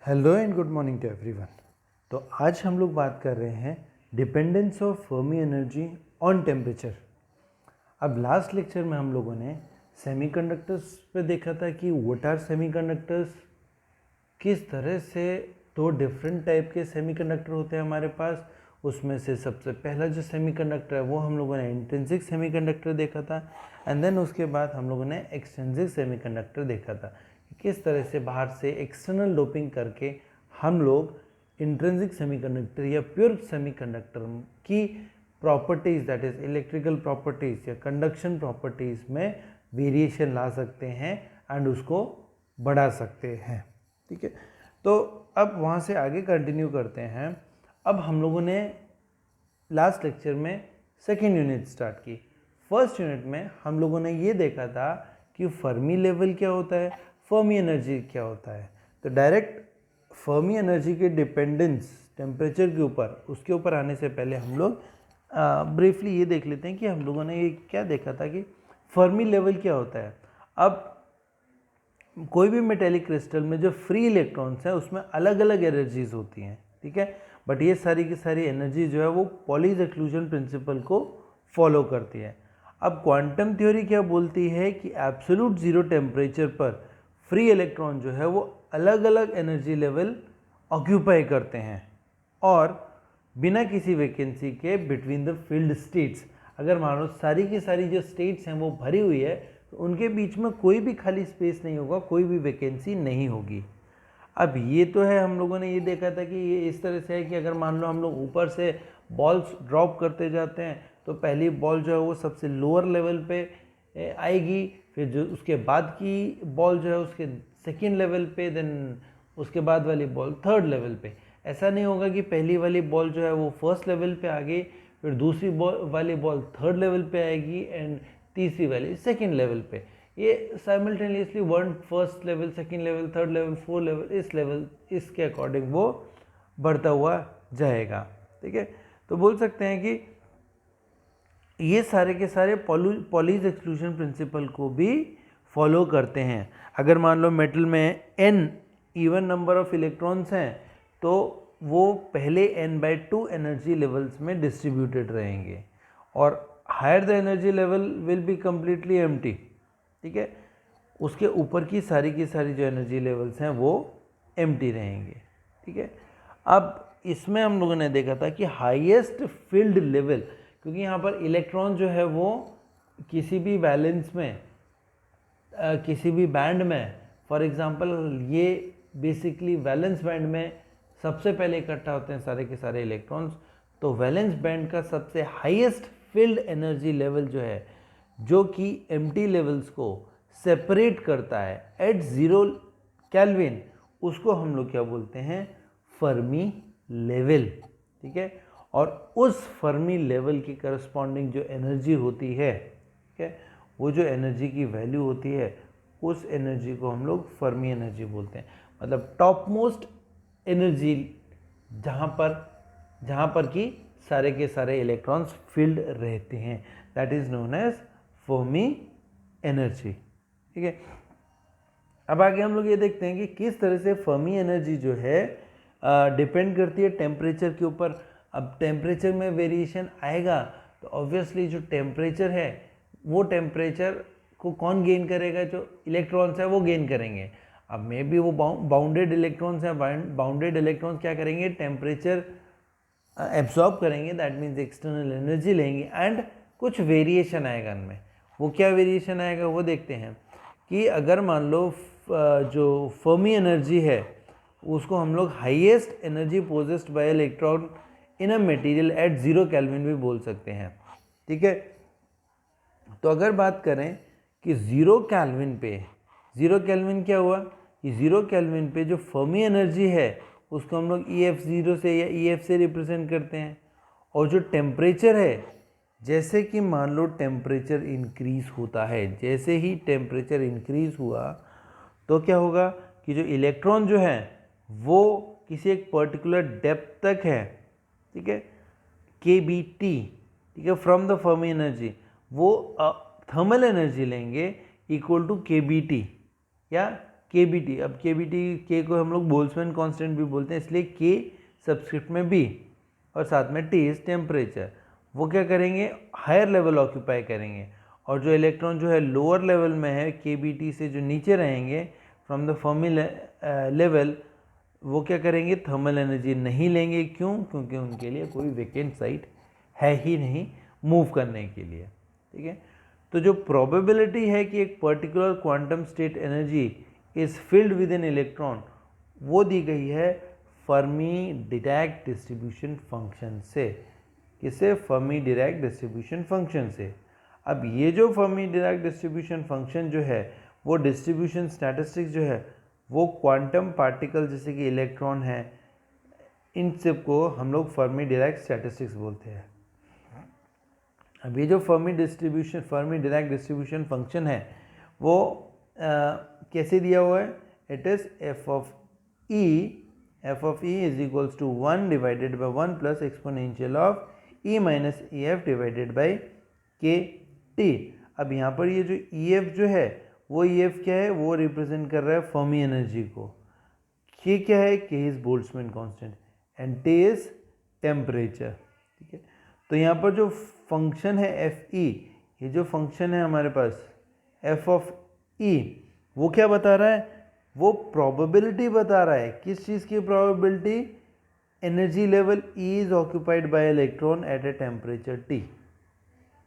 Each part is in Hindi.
Hello and good morning to everyone. तो आज हम लोग बात कर रहे हैं dependence of Fermi energy on temperature. अब लास्ट लेक्चर में हम लोगों ने सेमीकंडक्टर्स पे देखा था कि व्हाट आर सेमीकंडक्टर्स, किस तरह से दो डिफरेंट टाइप के सेमीकंडक्टर होते हैं हमारे पास। उसमें से सबसे पहला जो सेमीकंडक्टर है वो हम लोगों ने इंट्रिंसिक सेमीकंडक्टर देखा था, एंड देन उसके बाद हम लोगों ने एक्सट्रिंसिक सेमीकंडक्टर देखा था। किस तरह से बाहर से एक्सटर्नल डोपिंग करके हम लोग इंट्रिंसिक सेमीकंडक्टर या प्योर सेमीकंडक्टर की properties, that is electrical properties या कंडक्शन प्रॉपर्टीज़ में वेरिएशन ला सकते हैं एंड उसको बढ़ा सकते हैं। ठीक है, तो अब वहाँ से आगे कंटिन्यू करते हैं। अब हम लोगों ने लास्ट लेक्चर में सेकेंड यूनिट स्टार्ट की। फर्स्ट यूनिट में हम लोगों ने ये देखा था कि फर्मी लेवल क्या होता है, फर्मी एनर्जी क्या होता है। तो डायरेक्ट फर्मी एनर्जी के डिपेंडेंस टेम्परेचर के ऊपर, उसके ऊपर आने से पहले हम लोग ब्रीफली ये देख लेते हैं कि हम लोगों ने ये क्या देखा था कि फर्मी लेवल क्या होता है। अब कोई भी मेटेलिक क्रिस्टल में जो फ्री इलेक्ट्रॉन्स हैं उसमें अलग अलग एनर्जीज होती हैं, ठीक है, बट ये सारी की सारी एनर्जी जो है वो पॉलीज एक्सक्लूजन प्रिंसिपल को फॉलो करती है। अब क्वांटम थ्योरी क्या बोलती है कि एब्सोल्यूट जीरो टेम्परेचर पर फ्री इलेक्ट्रॉन जो है वो अलग अलग एनर्जी लेवल ऑक्यूपाई करते हैं और बिना किसी वैकेंसी के बिटवीन द फील्ड स्टेट्स। अगर मान लो सारी की सारी जो स्टेट्स हैं वो भरी हुई है तो उनके बीच में कोई भी खाली स्पेस नहीं होगा, कोई भी वैकेंसी नहीं होगी। अब ये तो है, हम लोगों ने ये देखा था कि ये इस तरह से है कि अगर मान लो हम लोग ऊपर से बॉल्स ड्रॉप करते जाते हैं तो पहली बॉल जो है वो सबसे लोअर लेवल पे आएगी, फिर जो उसके बाद की बॉल जो है उसके सेकेंड लेवल पे, देन उसके बाद वाली बॉल थर्ड लेवल पे। ऐसा नहीं होगा कि पहली वाली बॉल जो है वो फर्स्ट लेवल पे आ गई, फिर दूसरी वाली बॉल थर्ड लेवल पे आएगी एंड तीसरी वाली सेकेंड लेवल पे। ये simultaneously one first level, second level, third level, fourth level, इसके अकॉर्डिंग वो बढ़ता हुआ जाएगा। ठीक है, तो बोल सकते हैं कि ये सारे के सारे पॉलीज एक्सक्लूजन प्रिंसिपल को भी फॉलो करते हैं। अगर मान लो मेटल में n even number of electrons हैं तो वो पहले n/2 एनर्जी लेवल्स में डिस्ट्रीब्यूटेड रहेंगे और higher the energy level will be completely empty. ठीक है, उसके ऊपर की सारी जो एनर्जी लेवल्स हैं वो एम्प्टी रहेंगे। ठीक है, अब इसमें हम लोगों ने देखा था कि हाईएस्ट फील्ड लेवल, क्योंकि यहाँ पर इलेक्ट्रॉन जो है वो किसी भी वैलेंस में, किसी भी बैंड में, फॉर एग्जांपल ये बेसिकली वैलेंस बैंड में सबसे पहले इकट्ठा होते हैं सारे के सारे इलेक्ट्रॉन्स। तो वैलेंस बैंड का सबसे हाईएस्ट फील्ड एनर्जी लेवल जो है, जो कि एम्प्टी लेवल्स को सेपरेट करता है एट 0 केल्विन, उसको हम लोग क्या बोलते हैं, फर्मी लेवल। ठीक है, और उस फर्मी लेवल की करस्पॉन्डिंग जो एनर्जी होती है, ठीक है, वो जो एनर्जी की वैल्यू होती है उस एनर्जी को हम लोग फर्मी एनर्जी बोलते हैं। मतलब टॉप मोस्ट एनर्जी जहाँ पर कि सारे के सारे इलेक्ट्रॉन्स फील्ड रहते हैं, that is known as Fermi energy. ठीक है, अब आगे हम लोग ये देखते हैं कि किस तरह से फर्मी एनर्जी जो है डिपेंड करती है टेम्परेचर के ऊपर। अब टेम्परेचर में वेरिएशन आएगा तो ऑब्वियसली जो टेम्परेचर है वो टेम्परेचर को कौन गेन करेगा, जो इलेक्ट्रॉन्स है वो गेन करेंगे। अब मे बी वो बाउंडेड इलेक्ट्रॉन्स हैं, बाउंडेड इलेक्ट्रॉन्स क्या करेंगे, टेम्परेचर एब्जॉर्ब करेंगे, दैट मीन्स एक्सटर्नल एनर्जी लेंगे एंड कुछ वेरिएशन आएगा इनमें। वो क्या वेरिएशन आएगा वो देखते हैं कि अगर मान लो जो फर्मी एनर्जी है उसको हम लोग highest energy possessed by electron in a material at 0 kelvin भी बोल सकते हैं। ठीक है, तो अगर बात करें कि 0 केल्विन पे, 0 केल्विन क्या हुआ कि 0 केल्विन पे जो फर्मी एनर्जी है उसको हम लोग EF0 से या EF से रिप्रेजेंट करते हैं। और जो टेम्परेचर है, जैसे कि मान लो टेम्परेचर इंक्रीज होता है, जैसे ही टेम्परेचर इंक्रीज हुआ तो क्या होगा कि जो इलेक्ट्रॉन जो है वो किसी एक पर्टिकुलर डेप्थ तक है, ठीक है, kBt, ठीक है, फ्रॉम द फर्मी एनर्जी, वो थर्मल एनर्जी लेंगे इक्वल टू kBt या KBT, अब KBT के को हम लोग बोल्ट्जमैन कांस्टेंट भी बोलते हैं, इसलिए K सबस्क्रिप्ट में B और साथ में T इज टेम्परेचर। वो क्या करेंगे, हायर लेवल ऑक्यूपाई करेंगे, और जो इलेक्ट्रॉन जो है लोअर लेवल में है KBT से जो नीचे रहेंगे फ्रॉम द फर्मी लेवल, वो क्या करेंगे, थर्मल एनर्जी नहीं लेंगे। क्यों? क्योंकि उनके लिए कोई वेकेंट साइट है ही नहीं मूव करने के लिए। ठीक है, तो जो प्रोबेबिलिटी है कि एक particular quantum state energy is filled with an electron, वो दी गई है फर्मी डिरैक डिस्ट्रीब्यूशन फंक्शन से। किसे? फर्मी डिरैक डिस्ट्रीब्यूशन फंक्शन से। अब ये जो फर्मी डिरैक डिस्ट्रीब्यूशन फंक्शन जो है, वो डिस्ट्रीब्यूशन स्टैटिस्टिक्स जो है, वो क्वांटम पार्टिकल जैसे कि इलेक्ट्रॉन है, इन सब को हम लोग फर्मी डिरैक स्टैटिस्टिक्स बोलते हैं। अब ये जो फर्मी डिरैक डिस्ट्रीब्यूशन फंक्शन है, वो कैसे दिया हुआ है? It is F of E is equals to 1 divided by 1 plus exponential of E minus E F divided by के टी। अब यहाँ पर ये जो ई एफ जो है, वो ई एफ क्या है? वो रिप्रेजेंट कर रहा है फर्मी एनर्जी को। के क्या है? के is Boltzmann constant and T is temperature. ठीक है, तो यहाँ पर जो फंक्शन है एफ ई, ये जो फंक्शन है हमारे पास एफ ऑफ ई, वो क्या बता रहा है? वो प्रोबेबिलिटी बता रहा है। किस चीज़ की probability? Energy level E is occupied by electron at a temperature T.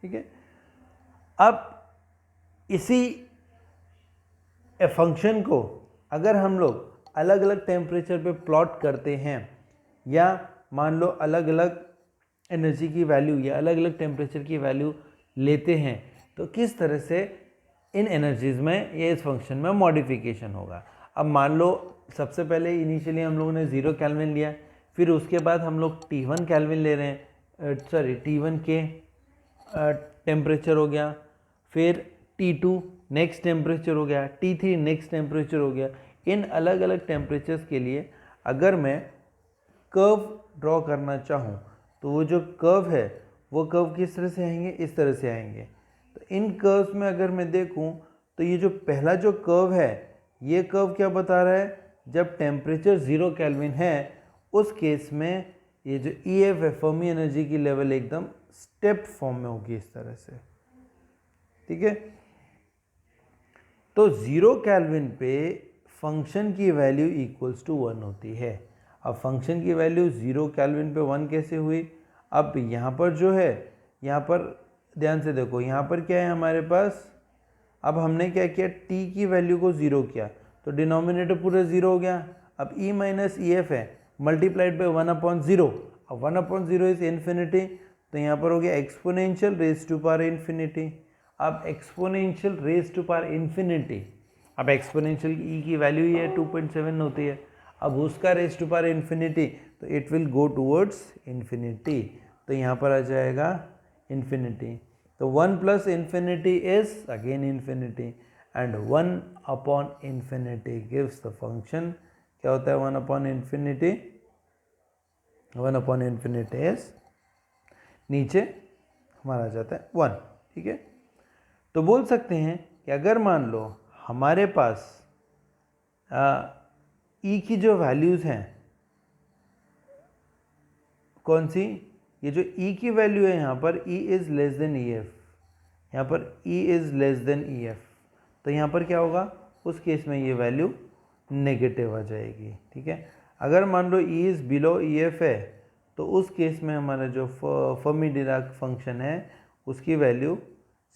ठीक है, अब इसी फंक्शन को अगर हम लोग अलग अलग टेम्परेचर पे प्लॉट करते हैं, या मान लो अलग अलग एनर्जी की वैल्यू या अलग अलग टेम्परेचर की वैल्यू लेते हैं, तो किस तरह से इन एनर्जीज़ में या इस फंक्शन में मॉडिफिकेशन होगा। अब मान लो सबसे पहले इनिशियली हम लोगों ने 0 केल्विन लिया, फिर उसके बाद हम लोग T1 केल्विन ले रहे हैं, T1 के टेम्परेचर हो गया, फिर T2 नेक्स्ट टेम्परेचर हो गया, T3 नेक्स्ट टेम्परेचर हो गया। इन अलग अलग टेम्परेचर्स के लिए अगर मैं कर्व ड्रॉ करना चाहूँ, तो वो जो कर्व है, वो कर्व किस तरह से आएंगे? इस तरह से आएंगे। तो इन कर्व्स में अगर मैं देखूँ, तो ये जो पहला जो कर्व है, ये कर्व क्या बता रहा है? जब टेम्परेचर 0 केल्विन है, उस केस में ये जो ई एफ है, फर्मी एनर्जी की लेवल एकदम स्टेप फॉर्म में होगी इस तरह से। ठीक है, तो 0 केल्विन पे फंक्शन की वैल्यू इक्वल्स टू 1 होती है। अब फंक्शन की वैल्यू 0 केल्विन पे 1 कैसे हुई? अब यहाँ पर जो है, यहाँ पर ध्यान से देखो, यहाँ पर क्या है हमारे पास? अब हमने क्या किया? t की वैल्यू को 0 किया, तो डिनोमिनेटर पूरा 0 हो गया। अब e माइनस ई एफ है मल्टीप्लाइड बाई 1/0। अब 1/0 इज इन्फिनिटी, तो यहाँ पर हो गया exponential raise to power infinity. अब exponential raise to power infinity, अब एक्सपोनेंशियल e की वैल्यू ही है 2.7 होती है, अब उसका रेज टू पावर इन्फिनिटी, तो it will go towards infinity, तो यहाँ पर आ जाएगा इन्फिनिटी। तो 1 plus infinity is again infinity, and 1 upon infinity gives the function. क्या होता है 1 upon infinity? 1 upon infinity is, नीचे हमारा आ जाता है 1। ठीक है, तो बोल सकते हैं कि अगर मान लो हमारे पास ई की जो वैल्यूज़ हैं, कौन सी? ये जो ई की वैल्यू है यहाँ पर E is less than E F, यहाँ पर E is less than E F, तो यहाँ पर क्या होगा? उस केस में ये वैल्यू नेगेटिव आ जाएगी। ठीक है, अगर मान लो E is below E F है, तो उस केस में हमारा जो फर्मी डिराक फंक्शन है, उसकी वैल्यू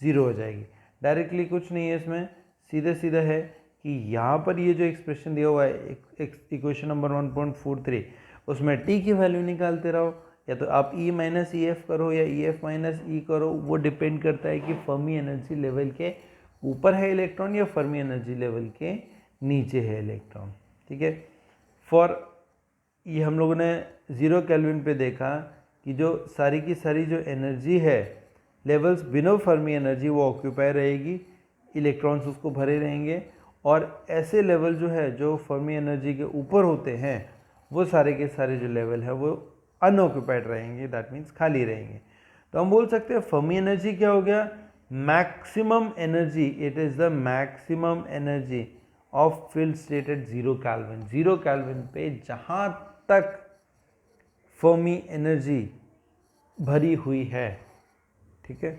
0 हो जाएगी। डायरेक्टली कुछ नहीं है इसमें, सीधा सीधा है कि यहाँ पर ये जो एक्सप्रेशन दिया हुआ है इक्वेशन नंबर 1.43, उसमें टी की वैल्यू निकालते रहो, या तो आप ई माइनस ई एफ करो या ई एफ माइनस ई करो, वो डिपेंड करता है कि फर्मी एनर्जी लेवल के ऊपर है इलेक्ट्रॉन या फर्मी एनर्जी लेवल के नीचे है इलेक्ट्रॉन। ठीक है, फॉर ये हम लोगों ने 0 केल्विन पे देखा कि जो सारी की सारी जो एनर्जी है लेवल्स बिनो फर्मी एनर्जी, वो ऑक्यूपाई रहेगी, इलेक्ट्रॉन्स उसको भरे रहेंगे, और ऐसे लेवल जो है जो फर्मी एनर्जी के ऊपर होते हैं, वो सारे के सारे जो लेवल है वो अनऑक्यूपाइड रहेंगे, दैट मीन्स खाली रहेंगे। तो हम बोल सकते हैं फर्मी एनर्जी क्या हो गया? Maximum energy, it is the maximum energy of field state at 0 kelvin. 0 kelvin पे जहाँ तक फर्मी एनर्जी भरी हुई है, ठीक है,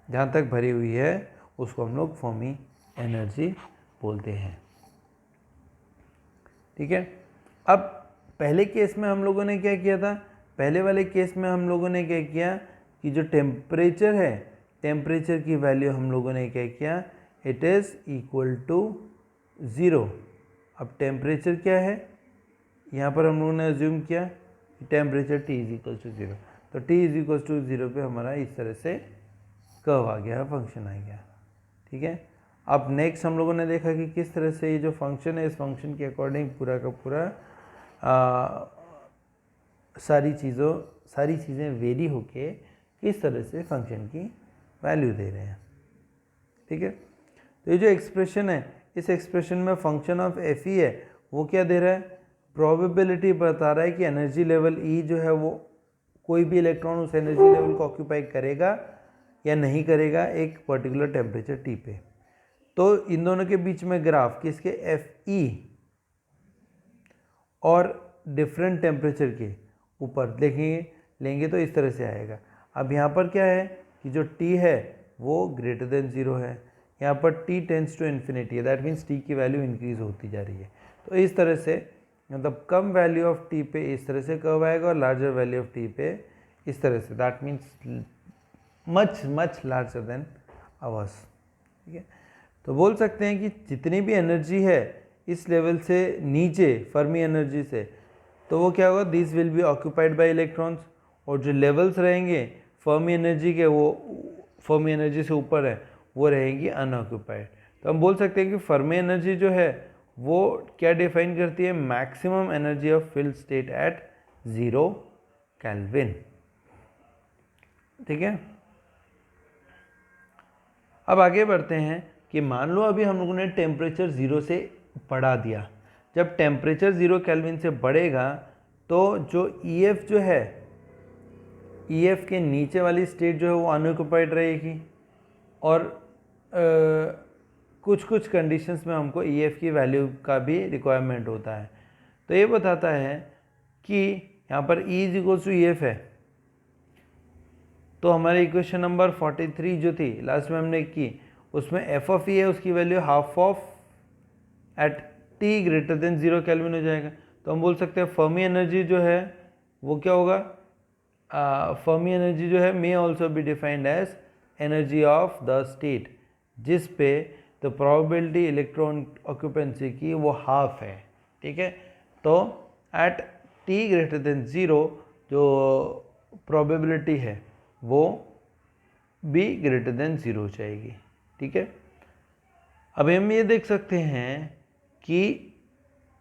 जहाँ तक भरी हुई है उसको हम लोग फर्मी एनर्जी बोलते हैं, ठीक है। अब पहले केस में हम लोगों ने क्या किया था, पहले वाले केस में हम लोगों ने क्या किया कि जो टेम्परेचर है, टेम्परेचर की वैल्यू हम लोगों ने क्या किया, इट इज़ इक्वल टू 0। अब टेम्परेचर क्या है, यहाँ पर हम लोगों ने अज्यूम किया कि temperature T is equal to 0, तो T इज इक्वल टू 0 पे हमारा इस तरह से कर्व आ गया, फंक्शन आ गया, ठीक है। अब नेक्स्ट हम लोगों ने देखा कि किस तरह से ये जो फंक्शन है, इस फंक्शन के अकॉर्डिंग पूरा का पूरा सारी चीज़ें वेरी होके किस तरह से फंक्शन की वैल्यू दे रहे हैं, ठीक है। तो ये जो एक्सप्रेशन है, इस एक्सप्रेशन में फंक्शन ऑफ एफ ई है, वो क्या दे रहा है, प्रोबेबिलिटी बता रहा है कि एनर्जी लेवल ई जो है वो कोई भी इलेक्ट्रॉन उस एनर्जी लेवल को ऑक्यूपाई करेगा या नहीं करेगा एक पर्टिकुलर टेम्परेचर टी पे। तो इन दोनों के बीच में ग्राफ किसके, एफ ई और डिफरेंट टेम्परेचर के ऊपर लेंगे तो इस तरह से आएगा। अब यहाँ पर क्या है कि जो t है वो ग्रेटर देन 0 है, यहाँ पर t टेंड्स टू इन्फिनिटी है, दैट मीन्स t की वैल्यू इंक्रीज होती जा रही है। तो इस तरह से मतलब कम वैल्यू ऑफ t पे इस तरह से कर्व आएगा और लार्जर वैल्यू ऑफ t पे इस तरह से, that means much larger than hours, ठीक है। तो बोल सकते हैं कि जितनी भी एनर्जी है इस लेवल से नीचे फर्मी एनर्जी से, तो वो क्या होगा, this will be occupied by electrons, और जो लेवल्स रहेंगे फर्मी एनर्जी के, वो फर्मी एनर्जी से ऊपर है, वो रहेंगी अनऑक्यूपाइड। तो हम बोल सकते हैं कि फर्मी एनर्जी जो है वो क्या डिफाइन करती है, maximum energy of field state at 0 kelvin, ठीक है। अब आगे बढ़ते हैं कि मान लो अभी हम लोगों ने टेम्परेचर 0 से बढ़ा दिया, जब टेम्परेचर 0 केल्विन से बढ़ेगा तो जो EF जो है, EF के नीचे वाली स्टेट जो है वो अनऑक्यूपाइड रहेगी, और कुछ कंडीशंस में हमको EF की वैल्यू का भी रिक्वायरमेंट होता है। तो ये बताता है कि यहाँ पर E is equal to EF है, तो हमारी इक्वेशन नंबर 43 जो थी लास्ट में हमने की, उसमें f ऑफ E है, उसकी value half of at t greater than 0 kelvin हो जाएगा। तो हम बोल सकते हैं फर्मी एनर्जी जो है वो क्या होगा, फर्मी एनर्जी जो है may also be defined as energy of the state, जिस पे द प्रोबेबिलिटी इलेक्ट्रॉन ऑक्यूपेंसी की वो हाफ है, ठीक है। तो एट t ग्रेटर देन 0 जो प्रोबेबिलिटी है वो भी ग्रेटर देन 0 हो जाएगी, ठीक है। अब हम ये देख सकते हैं कि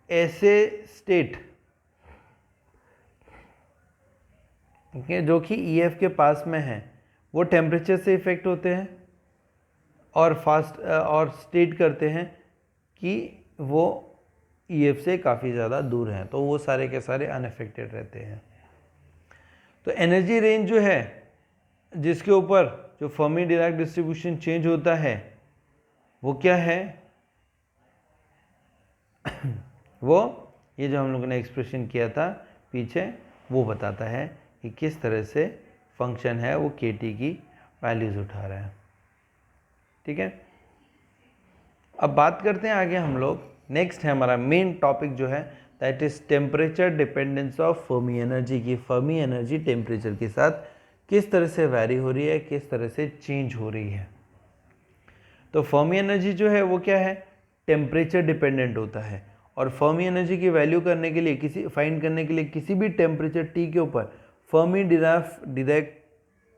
ऐसे स्टेट, ठीक है, जो कि EF के पास में है, वो टेम्परेचर से इफेक्ट होते हैं और स्टेट करते हैं कि वो EF से काफ़ी ज़्यादा दूर हैं, तो वो सारे के सारे अनअफेक्टेड रहते हैं। तो एनर्जी रेंज जो है जिसके ऊपर जो फर्मी डिराक डिस्ट्रीब्यूशन चेंज होता है वो क्या है, वो ये जो हम लोगों ने एक्सप्रेशन किया था पीछे, वो बताता है कि किस तरह से फंक्शन है वो kT की वैल्यूज़ उठा रहा है, ठीक है। अब बात करते हैं आगे हम लोग, नेक्स्ट है हमारा मेन टॉपिक जो है, that is temperature dependence of Fermi energy की। फर्मी एनर्जी टेम्परेचर के साथ किस तरह से वैरी हो रही है, किस तरह से चेंज हो रही है। तो फर्मी एनर्जी जो है वो क्या है, टेम्परेचर डिपेंडेंट होता है, और फर्मी एनर्जी की वैल्यू करने के लिए फाइंड करने के लिए किसी भी टेम्परेचर T के ऊपर फर्मी डिराक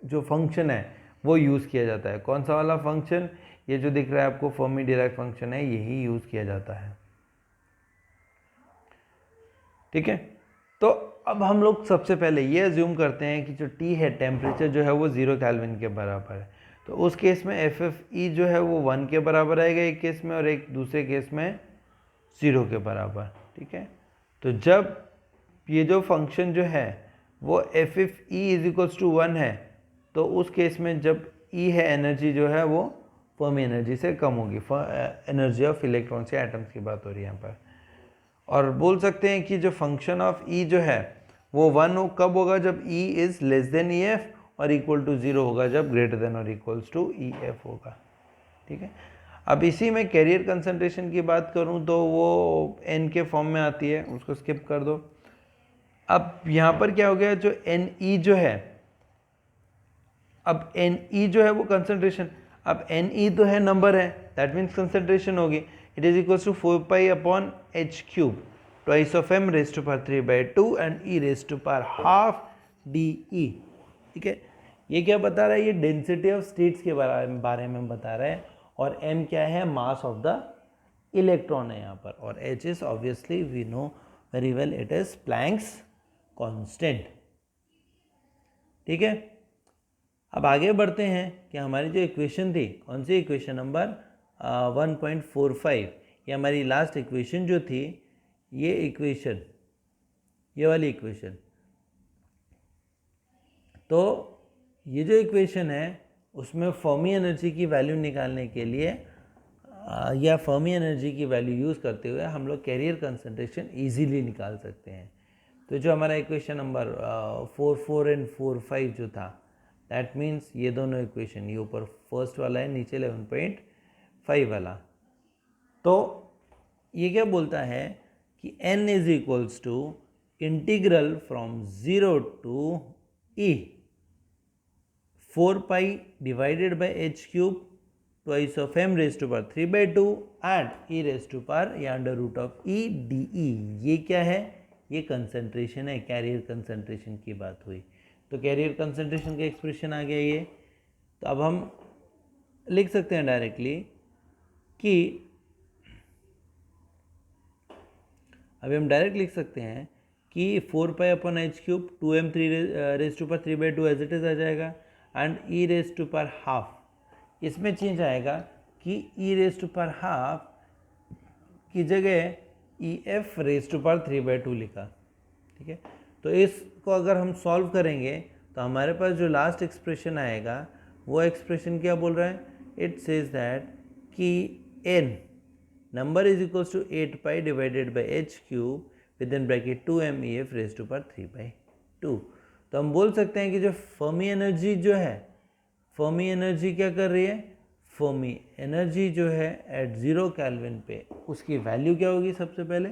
जो फंक्शन है वो यूज़ किया जाता है। कौन सा वाला फंक्शन, ये जो दिख रहा है आपको फर्मी डिराक फंक्शन है, यही यूज़ किया जाता है, ठीक है। तो अब हम लोग सबसे पहले ये अज्यूम करते हैं कि जो T है, टेम्परेचर जो है वो 0 केल्विन के बराबर है, तो उस केस में FFE जो है वो 1 के बराबर आएगा एक केस में, और एक दूसरे केस में 0 के बराबर, ठीक है। तो जब ये जो फंक्शन जो है वो FFE इज इक्वल्स टू 1 है, तो उस केस में जब E है एनर्जी जो है वो फर्मी एनर्जी से कम होगी। एनर्जी ऑफ इलेक्ट्रॉन्स या एटम्स की बात हो रही है यहाँ पर। और बोल सकते हैं कि जो फंक्शन ऑफ ई जो है वो 1 कब होगा, जब E is less than E F और इक्वल टू 0 होगा जब ग्रेटर देन और इक्वल्स टू ई एफ होगा। ठीक है, अब इसी में कैरियर कंसंट्रेशन की बात करूं तो वो एन के फॉर्म में आती है, उसको स्किप कर दो। अब यहाँ पर क्या हो गया, जो एन ई जो है, अब एन ई जो है वो कंसंट्रेशन, अब एन ई तो है नंबर है, दैट मीन्स कंसंट्रेशन होगी। It is equal to 4 pi upon h cube twice of m raise to power 3/2 and E raise to power half d e. ठीक है, ये क्या बता रहा है, ये डेंसिटी ऑफ स्टेट्स के बारे में बता रहा है, और m क्या है, मास ऑफ द इलेक्ट्रॉन है यहाँ पर, और h is obviously we know very well it is Planck's constant. ठीक है, अब आगे बढ़ते हैं कि हमारी जो इक्वेशन थी, कौन सी इक्वेशन नंबर 1.45, ये हमारी लास्ट इक्वेशन जो थी, ये इक्वेशन, ये वाली इक्वेशन। तो ये जो इक्वेशन है उसमें फर्मी एनर्जी की वैल्यू निकालने के लिए या फर्मी एनर्जी की वैल्यू यूज़ करते हुए हम लोग कैरियर कंसंट्रेशन इजीली निकाल सकते हैं। तो जो हमारा इक्वेशन नंबर 4 एंड 4 जो था, दैट मीन्स ये दोनों इक्वेशन, ये ऊपर फर्स्ट वाला है, नीचे 11.5 वाला। तो ये क्या बोलता है कि n is equals to integral from 0 to e 4 pi divided by h cube twice of m raised to power 3/2 and e raised to power या under root of e de। ये क्या है, ये कंसंट्रेशन है, कैरियर कंसंट्रेशन की बात हुई। तो कैरियर कंसंट्रेशन का एक्सप्रेशन आ गया ये। तो अब हम लिख सकते हैं डायरेक्टली कि, अभी हम डायरेक्ट लिख सकते हैं कि 4 pi upon h cube 2m 3 raise to power 3/2 as it is आ जाएगा, and E raise to power half, इसमें चेंज आएगा कि E raise to power half की जगह E F raise to power 3/2 लिखा। ठीक है, तो इसको अगर हम सॉल्व करेंगे तो हमारे पास जो लास्ट एक्सप्रेशन आएगा वो एक्सप्रेशन क्या बोल रहा है, इट सेज दैट कि n number is equals to 8 pi divided by h cube with in bracket 2m e F raise to power 3/2। तो हम बोल सकते हैं कि जो फर्मी एनर्जी जो है, फर्मी एनर्जी क्या कर रही है, फर्मी एनर्जी जो है एट 0 केल्विन पे उसकी वैल्यू क्या होगी, सबसे पहले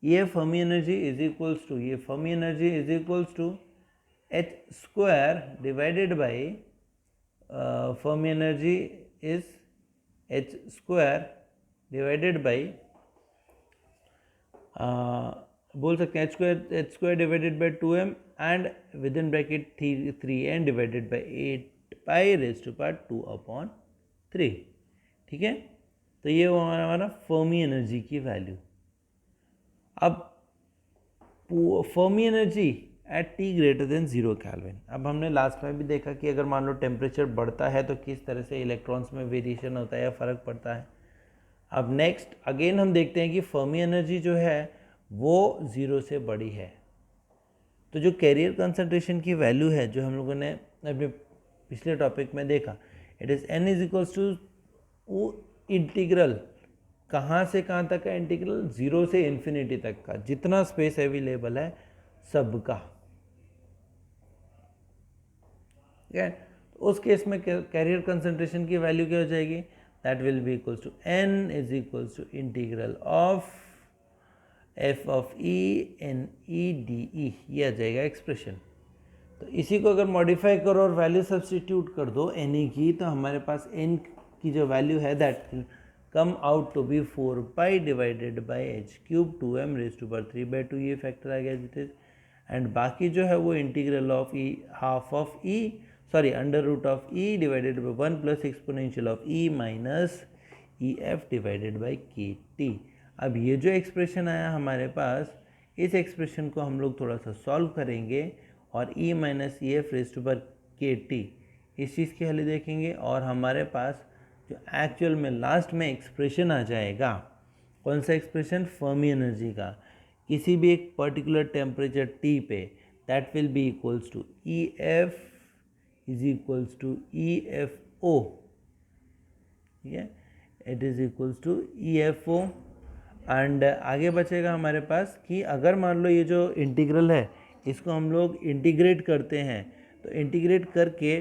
ये Fermi energy is equals to, ये Fermi energy is equals to h square divided by, Fermi energy is h square divided by, बोल सकते हैं h square divided by 2m and with in bracket 3n divided by 8 pi raise to power 2/3। ठीक है, तो ये वो हमारा फर्मी एनर्जी की वैल्यू। अब Fermi energy at t greater than 0 kelvin. अब हमने लास्ट में भी देखा कि अगर मान लो टेम्परेचर बढ़ता है तो किस तरह से इलेक्ट्रॉन्स में वेरिएशन होता है या फ़र्क पड़ता है। अब नेक्स्ट अगेन हम देखते हैं कि फर्मी एनर्जी जो है वो 0 से बड़ी है, तो जो कैरियर कंसंट्रेशन की वैल्यू है जो हम लोगों ने अपने पिछले टॉपिक में देखा, it is n is equals to वो इंटीग्रल, कहाँ से कहाँ तक का इंटीग्रल, 0 से इन्फिनिटी तक का, जितना स्पेस अवेलेबल है सबका। ठीक है, तो उस केस में कैरियर कंसंट्रेशन की वैल्यू क्या हो जाएगी, that will be equals to n is equals to integral of f of e n e d e, ये आ जाएगा एक्सप्रेशन। तो इसी को अगर मॉडिफाई करो और वैल्यू सब्सटीट्यूट कर दो n की, तो हमारे पास n की जो वैल्यू है that will come out to be 4 pi divided by h cube 2m raise to power 3/2, ये फैक्टर आ गया जिट इज, एंड बाकी जो है वो integral of e half of e sorry under root of e divided by 1 plus exponential of e minus E F divided by के टी। अब ये जो एक्सप्रेशन आया हमारे पास, इस एक्सप्रेशन को हम लोग थोड़ा सा सॉल्व करेंगे और e minus E F raise to power k t इस चीज़ की वैल्यू देखेंगे, और हमारे पास जो एक्चुअल में लास्ट में एक्सप्रेशन आ जाएगा, कौन सा एक्सप्रेशन, फर्मी एनर्जी का किसी भी एक पर्टिकुलर टेम्परेचर T पे, that will be equals to EF is equals to EFO ठीक है, it is equals to EFO। And आगे बचेगा हमारे पास कि अगर मान लो ये जो इंटीग्रल है इसको हम लोग इंटीग्रेट करते हैं, तो इंटीग्रेट करके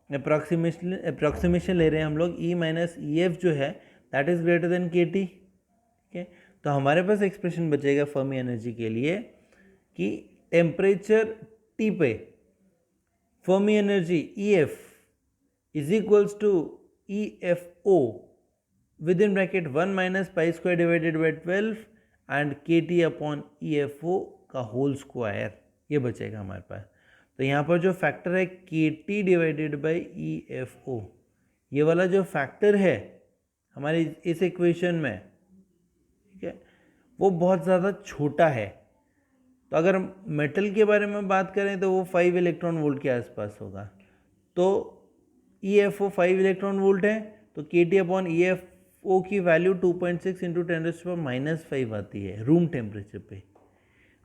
अप्रॉक्सीमेशन ले रहे हैं हम लोग, E माइनस EF जो है that is greater than KT। ठीक है, तो हमारे पास एक्सप्रेशन बचेगा फर्मी एनर्जी के लिए कि टेम्परेचर T पे Fermi energy EF is equals to EFO with in bracket 1 minus pi square divided by 12 and KT upon EFO का होल स्क्वायर, ये बचेगा हमारे पास। तो यहाँ पर जो फैक्टर है KT डिवाइडेड बाई EFO, ये वाला जो फैक्टर है हमारी इस इक्वेशन में, ठीक है, वो बहुत ज़्यादा छोटा है। तो अगर मेटल के बारे में बात करें तो वो 5 इलेक्ट्रॉन वोल्ट के आसपास होगा। तो EFO 5 इलेक्ट्रॉन वोल्ट है, तो KT अपॉन EFO की वैल्यू 2.6 इंटू 10⁻⁻5 आती है रूम टेम्परेचर पे।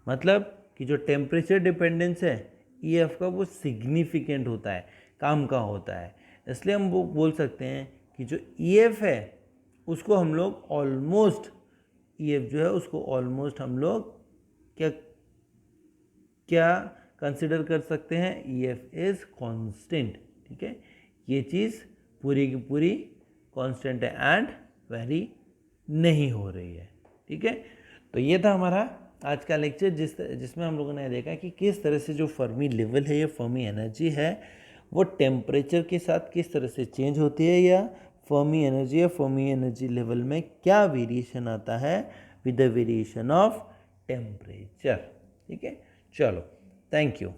मतलब कि जो टेम्परेचर डिपेंडेंस है EF का वो सिग्निफिकेंट होता है, काम का होता है। इसलिए हम वो बोल सकते हैं कि जो EF है उसको हम लोग ऑलमोस्ट, EF जो है उसको ऑलमोस्ट हम लोग क्या कंसिडर कर सकते हैं, EF इज़ कांस्टेंट। ठीक है, ये चीज़ पूरी की पूरी कांस्टेंट है एंड वेरी नहीं हो रही है। ठीक है, तो ये था हमारा आज का लेक्चर जिसमें हम लोगों ने देखा कि किस तरह से जो फर्मी लेवल है या फर्मी एनर्जी है वो टेम्परेचर के साथ किस तरह से चेंज होती है, या फर्मी एनर्जी या फर्मी एनर्जी लेवल में क्या वेरिएशन आता है with the variation of temperature. ठीक है, चलो, थैंक यू।